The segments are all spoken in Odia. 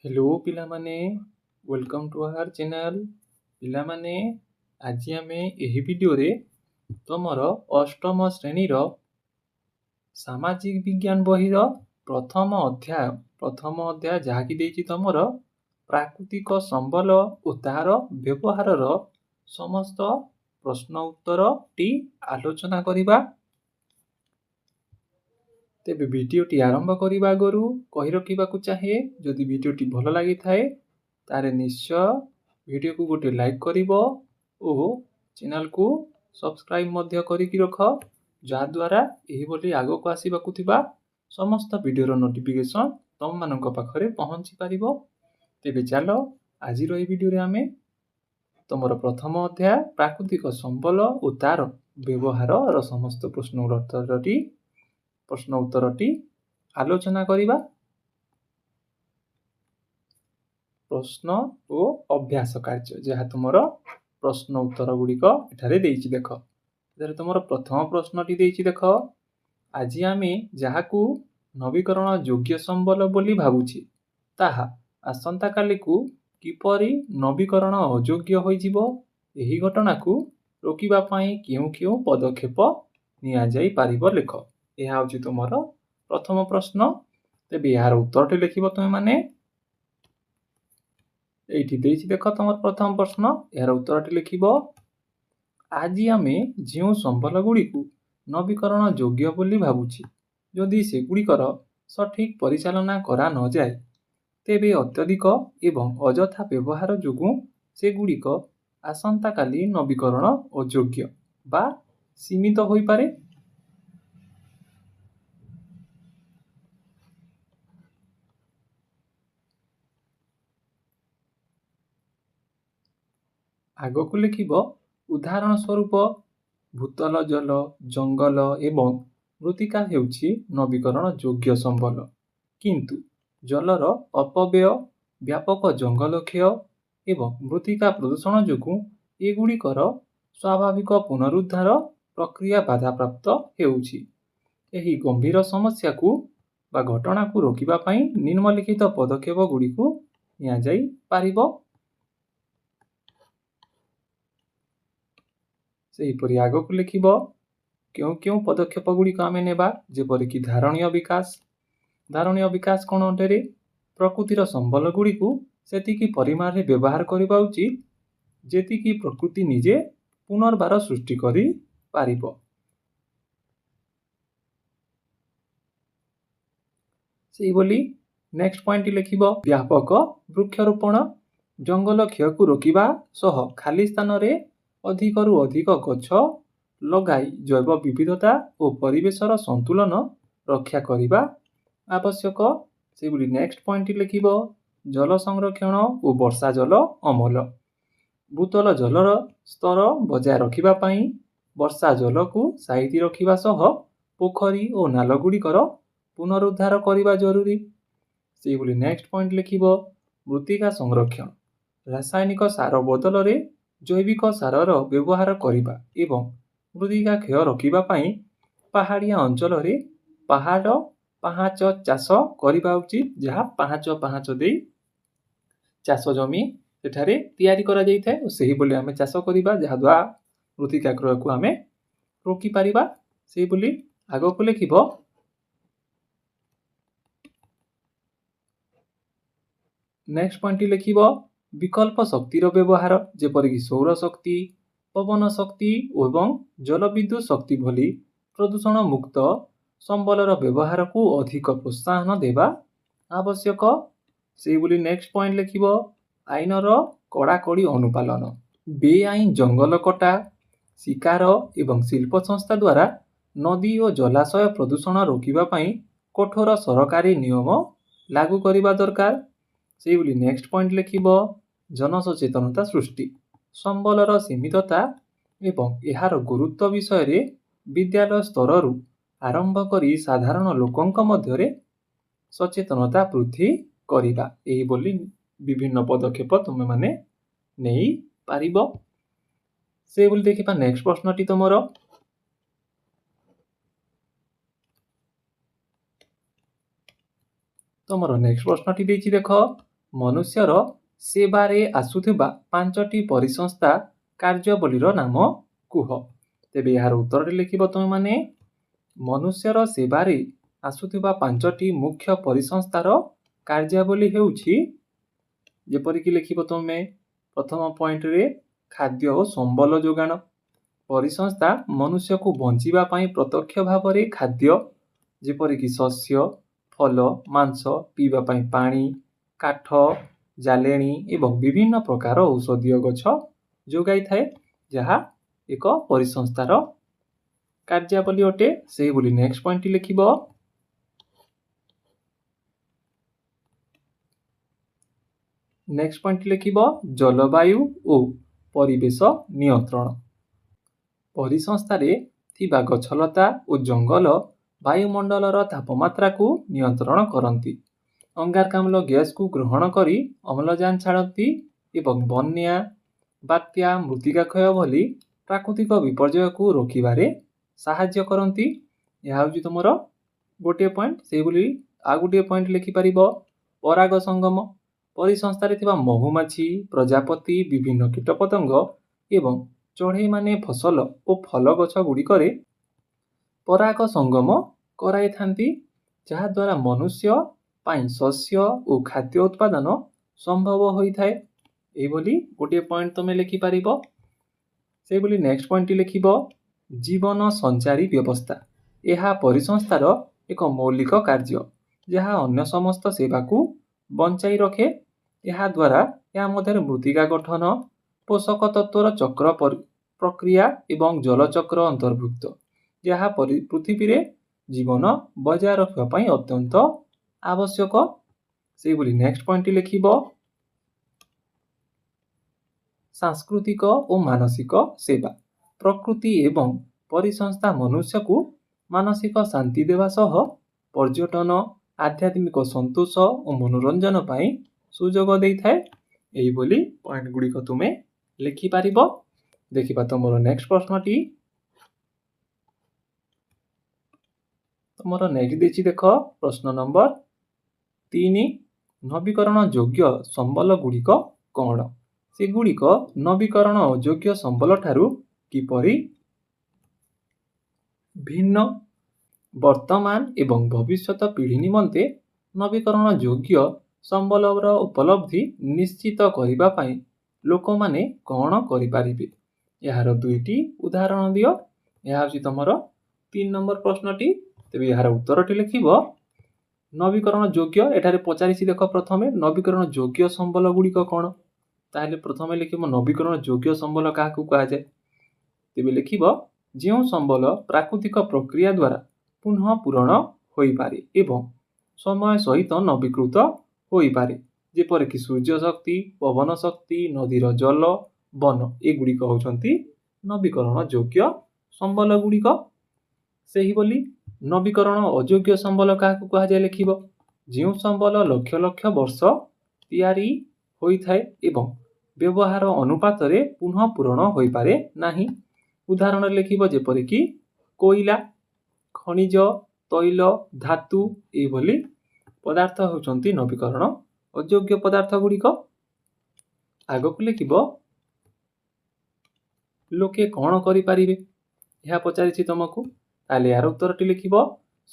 हेलो पिला माने वेलकम टू आवर चैनल पिला माने आज आमे एही वीडियो रे तमर अष्टम श्रेणी रो सामाजिक विज्ञान बही रो प्रथम अध्याय जहाँकि देछि तमर प्राकृतिक संबल ओ तार व्यवहार रो समस्त प्रश्न उत्तर टी आलोचना करिबा। तेबे भिडियोटी आरंभ करने आगु कही रखा चाहे जदि भिडियोटी भल लगी थाए तारे निश्चय वीडियो को गोटे लाइक करिवो ओ चैनल को सब्सक्राइब मध्य करिकी रख जहाद्वारा यही आगो को आसवाकू थिबा समस्त वीडियोर नोटिफिकेशन तुम मानक पाखरे पहुँची पारिबो। तेबे चलो आज वीडियो रे आमे तुमर प्रथम अध्याय प्राकृतिक संबल और तार व्यवहार समस्त प्रश्न उत्तरटी आलोचना करिबा। प्रश्न और अभ्यास कार्य जहाँ तुमर प्रश्न उत्तर गुड़िक एठारे देइछि देख एठारे तुमर प्रथम प्रश्नटी देइछि देख आज आमे जहाकू नवीकरण योग्य संबल बोली भाबुछि ताहा आसंता काली को किपरि नवीकरण अयोग्य होई जिवो एही घटना को रोकिबा पई केउ केउ पदक्षेप निया जाई पारिबो लेख। यह हूँ तुम प्रथम प्रश्न। तेबे यार उत्तर लिखिब तुम माने एठी देछि देख तुम प्रथम प्रश्न यार उत्तर लिखिब आज आमे जो संबल गुड़ी को नवीकरण योग्य बोली भाबुछि जदि सेगुड़िकर सठिक परिचालना करा न जाए तेबे अत्यधिक एवं अजथा व्यवहार जोगु सेगुड़िक आसंता काली नवीकरण अयोग्य बा सीमित होई पारे। आग को लिखिब उदाहरण स्वरूप भूतल जल जंगल एवं मृत्तिका हेउछि नवीकरण योग्य संबल किंतु जलर अपव्यय व्यापक जंगल क्षय एवं मृत्तिका प्रदूषण जोगु एगुड़िकर स्वाभाविक पुनरुद्धार प्रक्रिया बाधाप्राप्त हेउछि। एही गंभीर समस्या को बा घटना को रोकिबा पई निम्नलिखित पदक्षेप गुड़ी को निया जाई पारिबो। सेहीपरि आग को लिखिब क्यों क्यों पदक्षेप गुड़िक आमे नेबा जेपरिक धारणीय विकास कौन अटे प्रकृतिर संबल गुड़ी को सेतिकी परिमाण रे व्यवहार करबा उचित जेतिकी प्रकृति निजे पुनर्बार सृष्टि करि पारिबो। सेही बोली नेक्स्ट पॉइंट लिखिब व्यापक वृक्षारोपण जंगल क्षय को रोकिबा सह खाली स्थान रे अधिकरु अधिक गछ लगाई जैव विविधता और परिवेशर संतुलन रक्षा करिबा आवश्यक। से बोली नेक्स्ट पॉइंट लिखिब जल संरक्षण और वर्षा जल अमल भूतल जलर स्तर बजाय रखिबा पई वर्षा जल को साइती रखिबा सह पोखरी और नाल गुड़िकर पुनरुद्धार करिबा जरूरी। से बोली नेक्स्ट पॉइंट लिखिब मृत्तिका संरक्षण रासायनिक सार बदल रे जैविक सारर व्यवहार करिबा एवं मृत्तिका क्षय रखिबा पई पहाड़िया अंचल रे पहाड़ पाहाच चाष करिबा उचित जहाँ पाहाच दे चाष जमी सेठारे तैयारी करा जाई थाए और सही बोली आमे चाष करिबा जहाँ द्वारा मृत्तिका क्षय को आमे रोकी पारिबा। से बोली आगो को लिखिब नेक्स्ट पॉइंट लिखिब विकल्प शक्तिर व्यवहार जेपरिक सौर शक्ति पवन शक्ति एवं जलविद्युत शक्ति भली प्रदूषण मुक्त संबलर व्यवहार को अधिक प्रोत्साहन देवा आवश्यक। से बोली नेक्स्ट पॉइंट लिखिब आईनर कड़ाकड़ी अनुपालन बेआईन जंगल कटा शिकार एवं शिल्प संस्था द्वारा नदी और जलाशय प्रदूषण रोकिबा पई कठोर सरकारी नियम लागू करिबा दरकार। से बोली नेक्स्ट पॉइंट लिखिब जनसचेतनता सृष्टि संबलर सीमितता एवं यार गुरुत्व विषय रे विद्यालय स्तर आरंभ करी साधारण लोकंक मध्यरे सचेतनता वृद्धि करिबा एही बोली विभिन्न पदक्षेप तुमे माने नेई पारिबो। से बोली देखिबा नेक्स्ट प्रश्नटी तुमरो नेक्स्ट प्रश्नटी देछि देख ମନୁଷ୍ୟର ସେବାରେ ଆସୁଥିବା 5ଟି ପରିସଂସ୍ଥା କାର୍ଯ୍ୟାବଳୀର ନାମ କୁହ। ତେବେ ଏହାର ଉତ୍ତରଟି ଲେଖିବ ତୁମେମାନେ ମନୁଷ୍ୟର ସେବାରେ ଆସୁଥିବା 5ଟି ମୁଖ୍ୟ ପରିସଂସ୍ଥାର କାର୍ଯ୍ୟାବଳୀ ହେଉଛି, ଯେପରିକି ଲେଖିବ ତୁମେ ପ୍ରଥମ ପଏଣ୍ଟରେ ଖାଦ୍ୟ ଓ ସମ୍ବଳ ଯୋଗାଣ। ପରିସଂସ୍ଥା ମନୁଷ୍ୟକୁ ବଞ୍ଚିବା ପାଇଁ ପ୍ରତ୍ୟକ୍ଷ ଭାବରେ ଖାଦ୍ୟ ଯେପରିକି ଶସ୍ୟ, ଫଳ, ମାଂସ, ପିଇବା ପାଇଁ ପାଣି, କାଠ, ଜାଳେଣୀ ଏବଂ ବିଭିନ୍ନ ପ୍ରକାର ଔଷଧୀୟ ଗଛ ଯୋଗାଇଥାଏ, ଯାହା ଏକ ପରିସଂସ୍ଥାର କାର୍ଯ୍ୟାବଳୀ ଅଟେ। ସେହିଭଳି ନେକ୍ସଟ ପଏଣ୍ଟଟି ଲେଖିବ ଜଳବାୟୁ ଓ ପରିବେଶ ନିୟନ୍ତ୍ରଣ। ପରିସଂସ୍ଥାରେ ଥିବା ଗଛଲତା ଓ ଜଙ୍ଗଲ ବାୟୁମଣ୍ଡଳର ତାପମାତ୍ରାକୁ ନିୟନ୍ତ୍ରଣ କରନ୍ତି, ଅଙ୍ଗାରକାମ୍ଳ ଗ୍ୟାସକୁ ଗ୍ରହଣ କରି ଅମ୍ଳଜାନ ଛାଡ଼ନ୍ତି ଏବଂ ବନ୍ୟା, ବାତ୍ୟା, ମୃତ୍ତିକା ଭଳି ପ୍ରାକୃତିକ ବିପର୍ଯ୍ୟୟକୁ ରୋକିବାରେ ସାହାଯ୍ୟ କରନ୍ତି। ଏହା ହେଉଛି ତୁମର ଗୋଟିଏ ପଏଣ୍ଟ। ସେହିଭଳି ଆଉ ଗୋଟିଏ ପଏଣ୍ଟ ଲେଖିପାରିବ ପରାଗ ସଙ୍ଗମ। ପରିସଂସ୍ଥାରେ ଥିବା ମହୁମାଛି, ପ୍ରଜାପତି, ବିଭିନ୍ନ କୀଟପତଙ୍ଗ ଏବଂ ଚଢ଼େଇମାନେ ଫସଲ ଓ ଫଳ ଗଛ ଗୁଡ଼ିକରେ ପରାଗ ସଙ୍ଗମ କରାଇଥାନ୍ତି, ଯାହାଦ୍ୱାରା ମନୁଷ୍ୟ ପାଇଁ ଶସ୍ୟ ଓ ଖାଦ୍ୟ ଉତ୍ପାଦନ ସମ୍ଭବ ହୋଇଥାଏ। ଏହିଭଳି ଗୋଟିଏ ପଏଣ୍ଟ ତୁମେ ଲେଖିପାରିବ। ସେହିଭଳି ନେକ୍ସଟ ପଏଣ୍ଟଟି ଲେଖିବ ଜୀବନ ସଞ୍ଚାରୀ ବ୍ୟବସ୍ଥା। ଏହା ପରିସଂସ୍ଥାର ଏକ ମୌଳିକ କାର୍ଯ୍ୟ, ଯାହା ଅନ୍ୟ ସମସ୍ତ ସେବାକୁ ବଞ୍ଚାଇ ରଖେ। ଏହା ମଧ୍ୟରେ ମୃତ୍ତିକା ଗଠନ, ପୋଷକ ତତ୍ତ୍ୱର ଚକ୍ର ପ୍ରକ୍ରିୟା ଏବଂ ଜଳଚକ୍ର ଅନ୍ତର୍ଭୁକ୍ତ, ଯାହା ପୃଥିବୀରେ ଜୀବନ ବଜାୟ ରଖିବା ପାଇଁ ଅତ୍ୟନ୍ତ ଆବଶ୍ୟକ। ସେହିଭଳି ନେକ୍ସଟ ପଏଣ୍ଟଟି ଲେଖିବ ସାଂସ୍କୃତିକ ଓ ମାନସିକ ସେବା। ପ୍ରକୃତି ଏବଂ ପରିସଂସ୍ଥା ମନୁଷ୍ୟକୁ ମାନସିକ ଶାନ୍ତି ଦେବା ସହ ପର୍ଯ୍ୟଟନ, ଆଧ୍ୟାତ୍ମିକ ସନ୍ତୋଷ ଓ ମନୋରଞ୍ଜନ ପାଇଁ ସୁଯୋଗ ଦେଇଥାଏ। ଏହିଭଳି ପଏଣ୍ଟ ଗୁଡ଼ିକ ତୁମେ ଲେଖିପାରିବ। ଦେଖିବା ତୁମର ନେକ୍ସଟ ପ୍ରଶ୍ନଟି। ତୁମର ନେକ୍ସଟ ଦେଇଛି, ଦେଖ ପ୍ରଶ୍ନ ନମ୍ବର 3। ନବୀକରଣ ଯୋଗ୍ୟ ସମ୍ବଳ ଗୁଡ଼ିକ କ'ଣ? ସେଗୁଡ଼ିକ ନବୀକରଣ ଅଯୋଗ୍ୟ ସମ୍ବଳ ଠାରୁ କିପରି ଭିନ୍ନ? ବର୍ତ୍ତମାନ ଏବଂ ଭବିଷ୍ୟତ ପିଢ଼ି ନିମନ୍ତେ ନବୀକରଣ ଯୋଗ୍ୟ ସମ୍ବଳର ଉପଲବ୍ଧି ନିଶ୍ଚିତ କରିବା ପାଇଁ ଲୋକମାନେ କ'ଣ କରିପାରିବେ? ଏହାର 2ଟି ଉଦାହରଣ ଦିଅ। ଏହା ହେଉଛି ତୁମର 3 ନମ୍ବର ପ୍ରଶ୍ନଟି। ତେବେ ଏହାର ଉତ୍ତରଟି ଲେଖିବ ନବୀକରଣ ଯୋଗ୍ୟ। ଏଠାରେ ପଚାରିଛି, ଦେଖ ପ୍ରଥମେ ନବୀକରଣ ଯୋଗ୍ୟ ସମ୍ବଳ ଗୁଡ଼ିକ କ'ଣ? ତାହେଲେ ପ୍ରଥମେ ଲେଖିବ ନବୀକରଣ ଯୋଗ୍ୟ ସମ୍ବଳ କାହାକୁ କୁହାଯାଏ? ତେବେ ଲେଖିବ ଯେଉଁ ସମ୍ବଳ ପ୍ରାକୃତିକ ପ୍ରକ୍ରିୟା ଦ୍ୱାରା ପୁନଃ ପୂରଣ ହୋଇପାରେ ଏବଂ ସମୟ ସହିତ ନବୀକୃତ ହୋଇପାରେ, ଯେପରିକି ସୂର୍ଯ୍ୟ ଶକ୍ତି, ପବନ ଶକ୍ତି, ନଦୀର ଜଳ, ବନ, ଏଗୁଡ଼ିକ ହେଉଛନ୍ତି ନବୀକରଣ ଯୋଗ୍ୟ ସମ୍ବଳ ଗୁଡ଼ିକ। ସେହିଭଳି ନବୀକରଣ ଅଯୋଗ୍ୟ ସମ୍ବଳ କାହାକୁ କୁହାଯାଏ? ଲେଖିବ ଯେଉଁ ସମ୍ବଳ ଲକ୍ଷ ଲକ୍ଷ ବର୍ଷ ତିଆରି ହୋଇଥାଏ ଏବଂ ବ୍ୟବହାର ଅନୁପାତରେ ପୁନଃ ପୂରଣ ହୋଇପାରେ ନାହିଁ। ଉଦାହରଣ ଲେଖିବ ଯେପରିକି କୋଇଲା, ଖଣିଜ ତୈଳ, ଧାତୁ, ଏହିଭଳି ପଦାର୍ଥ ହେଉଛନ୍ତି ନବୀକରଣ ଅଯୋଗ୍ୟ ପଦାର୍ଥ ଗୁଡ଼ିକ। ଆଗକୁ ଲେଖିବ ଲୋକେ କ'ଣ କରିପାରିବେ? ଏହା ପଚାରିଛି ତୁମକୁ। ତାହେଲେ ଏହାର ଉତ୍ତରଟି ଲେଖିବ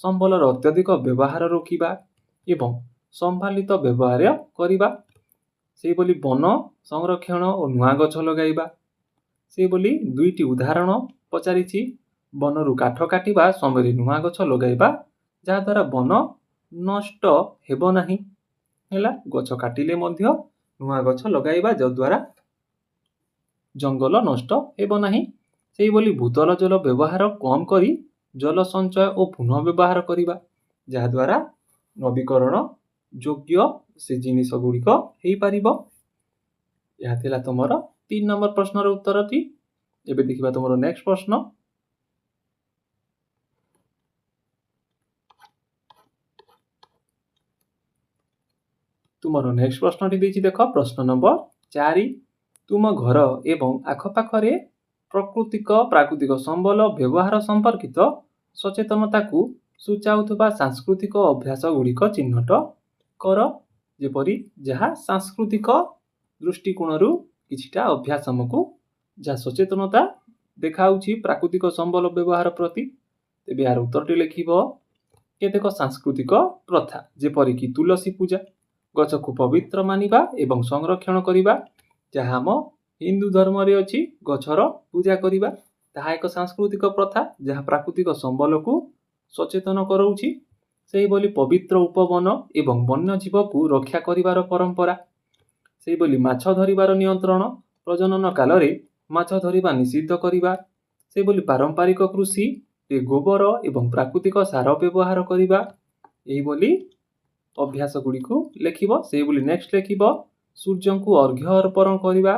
ସମ୍ବଳର ଅତ୍ୟଧିକ ବ୍ୟବହାର ରୋକିବା ଏବଂ ସମ୍ଭାଳିତ ବ୍ୟବହାର କରିବା। ସେହିଭଳି ବନ ସଂରକ୍ଷଣ ଓ ନୂଆ ଗଛ ଲଗାଇବା। ସେହିଭଳି 2ଟି ଉଦାହରଣ ପଚାରିଛି। ବନରୁ କାଠ କାଟିବା ସମୟରେ ନୂଆ ଗଛ ଲଗାଇବା, ଯାହାଦ୍ୱାରା ବନ ନଷ୍ଟ ହେବ ନାହିଁ। ହେଲା, ଗଛ କାଟିଲେ ମଧ୍ୟ ନୂଆ ଗଛ ଲଗାଇବା, ଯଦ୍ୱାରା ଜଙ୍ଗଲ ନଷ୍ଟ ହେବ ନାହିଁ। ସେହିଭଳି ଭୂତଳ ଜଳ ବ୍ୟବହାର କମ୍ କରି ଜଳ ସଞ୍ଚୟ ଓ ପୁନଃ ବ୍ୟବହାର କରିବା, ଯାହାଦ୍ୱାରା ନବୀକରଣ ଯୋଗ୍ୟ ସେ ଜିନିଷ ଗୁଡ଼ିକ ହେଇପାରିବ। ଏହା ଥିଲା ତୁମର 3 ନମ୍ବର ପ୍ରଶ୍ନର ଉତ୍ତରଟି। ଏବେ ଦେଖିବା ତୁମର ନେକ୍ସଟ ପ୍ରଶ୍ନ। ତୁମର ନେକ୍ସଟ ପ୍ରଶ୍ନଟି ଦେଇଛି, ଦେଖ ପ୍ରଶ୍ନ ନମ୍ବର 4। ତୁମ ଘର ଏବଂ ଆଖପାଖରେ ପ୍ରାକୃତିକ ସମ୍ବଳ ବ୍ୟବହାର ସମ୍ପର୍କିତ ସଚେତନତାକୁ ସୂଚାଉଥିବା ସାଂସ୍କୃତିକ ଅଭ୍ୟାସ ଗୁଡ଼ିକ ଚିହ୍ନଟ କର। ଯେପରି ଯାହା ସାଂସ୍କୃତିକ ଦୃଷ୍ଟିକୋଣରୁ କିଛିଟା ଅଭ୍ୟାସ ଆମକୁ ଯାହା ସଚେତନତା ଦେଖାଉଛି ପ୍ରାକୃତିକ ସମ୍ବଳ ବ୍ୟବହାର ପ୍ରତି। ତେବେ ଏହାର ଉତ୍ତରଟି ଲେଖିବ କେତେକ ସାଂସ୍କୃତିକ ପ୍ରଥା, ଯେପରିକି ତୁଳସୀ ପୂଜା, ଗଛକୁ ପବିତ୍ର ମାନିବା ଏବଂ ସଂରକ୍ଷଣ କରିବା, ଯାହା ଆମ ହିନ୍ଦୁ ଧର୍ମରେ ଅଛି ଗଛର ପୂଜା କରିବା, ତାହା ଏକ ସାଂସ୍କୃତିକ ପ୍ରଥା ଯାହା ପ୍ରାକୃତିକ ସମ୍ବଳକୁ ସଚେତନ କରାଉଛି। ସେହିଭଳି ପବିତ୍ର ଉପବନ ଏବଂ ବନ୍ୟଜୀବକୁ ରକ୍ଷା କରିବାର ପରମ୍ପରା। ସେହିଭଳି ମାଛ ଧରିବାର ନିୟନ୍ତ୍ରଣ, ପ୍ରଜନନ କାଳରେ ମାଛ ଧରିବା ନିଷିଦ୍ଧ କରିବା। ସେହିଭଳି ପାରମ୍ପରିକ କୃଷି, ଗୋବର ଏବଂ ପ୍ରାକୃତିକ ସାର ବ୍ୟବହାର କରିବା। ଏହିଭଳି ଅଭ୍ୟାସ ଗୁଡ଼ିକୁ ଲେଖିବ। ସେହିଭଳି ନେକ୍ସଟ ଲେଖିବ ସୂର୍ଯ୍ୟଙ୍କୁ ଅର୍ଘ୍ୟ ଅର୍ପଣ କରିବା,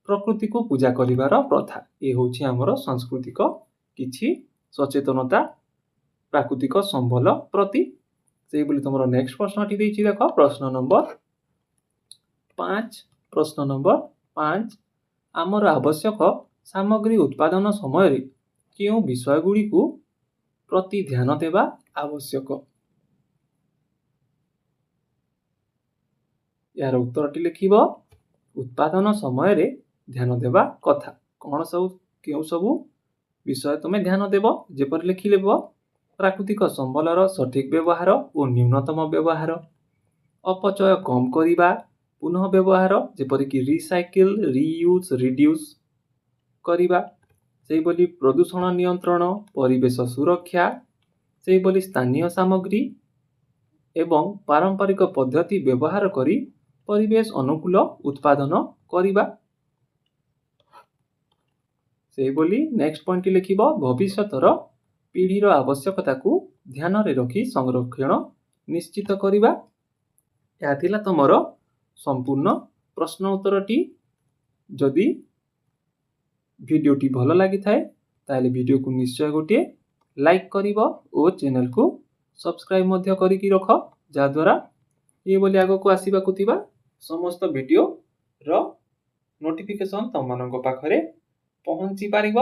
ପ୍ରକୃତିକୁ ପୂଜା କରିବାର ପ୍ରଥା। ଏ ହେଉଛି ଆମର ସାଂସ୍କୃତିକ କିଛି ସଚେତନତା ପ୍ରାକୃତିକ ସମ୍ବଳ ପ୍ରତି। ସେହିଭଳି ତୁମର ନେକ୍ସଟ ପ୍ରଶ୍ନଟି ଦେଇଛି ଦେଖ, ପ୍ରଶ୍ନ ନମ୍ବର 5। ଆମର ଆବଶ୍ୟକ ସାମଗ୍ରୀ ଉତ୍ପାଦନ ସମୟରେ କେଉଁ ବିଷୟଗୁଡ଼ିକୁ ପ୍ରତି ଧ୍ୟାନ ଦେବା ଆବଶ୍ୟକ? ଏହାର ଉତ୍ତରଟି ଲେଖିବ ଉତ୍ପାଦନ ସମୟରେ ଧ୍ୟାନ ଦେବା କଥା। କେଉଁ ସବୁ ବିଷୟ ତୁମେ ଧ୍ୟାନ ଦେବ? ଯେପରି ଲେଖିଲେବ ପ୍ରାକୃତିକ ସମ୍ବଳର ସଠିକ ବ୍ୟବହାର ଓ ନ୍ୟୁନତମ ବ୍ୟବହାର, ଅପଚୟ କମ କରିବା, ପୁନଃ ବ୍ୟବହାର ଯେପରିକି ରିସାଇକେଲ, ରିୟୁଜ୍, ରିଡ୍ୟୁସ୍ କରିବା, ସେହିଭଳି ପ୍ରଦୂଷଣ ନିୟନ୍ତ୍ରଣ, ପରିବେଶ ସୁରକ୍ଷା, ସେହିଭଳି ସ୍ଥାନୀୟ ସାମଗ୍ରୀ ଏବଂ ପାରମ୍ପରିକ ପଦ୍ଧତି ବ୍ୟବହାର କରି ପରିବେଶ ଅନୁକୂଳ ଉତ୍ପାଦନ କରିବା। ସେହିଭଳି ନେକ୍ସଟ ପଏଣ୍ଟଟି ଲେଖିବ ଭବିଷ୍ୟତର ପିଢ଼ିର ଆବଶ୍ୟକତାକୁ ଧ୍ୟାନରେ ରଖି ସଂରକ୍ଷଣ ନିଶ୍ଚିତ କରିବା। ଏହା ଥିଲା ତୁମର ସମ୍ପୂର୍ଣ୍ଣ ପ୍ରଶ୍ନ ଉତ୍ତରଟି। ଯଦି ଭିଡ଼ିଓଟି ଭଲ ଲାଗିଥାଏ ତାହେଲେ ଭିଡ଼ିଓକୁ ନିଶ୍ଚୟ ଗୋଟିଏ ଲାଇକ୍ କରିବ ଓ ଚ୍ୟାନେଲକୁ ସବସ୍କ୍ରାଇବ୍ ମଧ୍ୟ କରିକି ରଖ, ଯାହାଦ୍ୱାରା ଏଭଳି ଆଗକୁ ଆସିବାକୁ ଥିବା ସମସ୍ତ ଭିଡ଼ିଓର ନୋଟିଫିକେସନ୍ ତୁମମାନଙ୍କ ପାଖରେ ପହଞ୍ଚି ପାରିବ।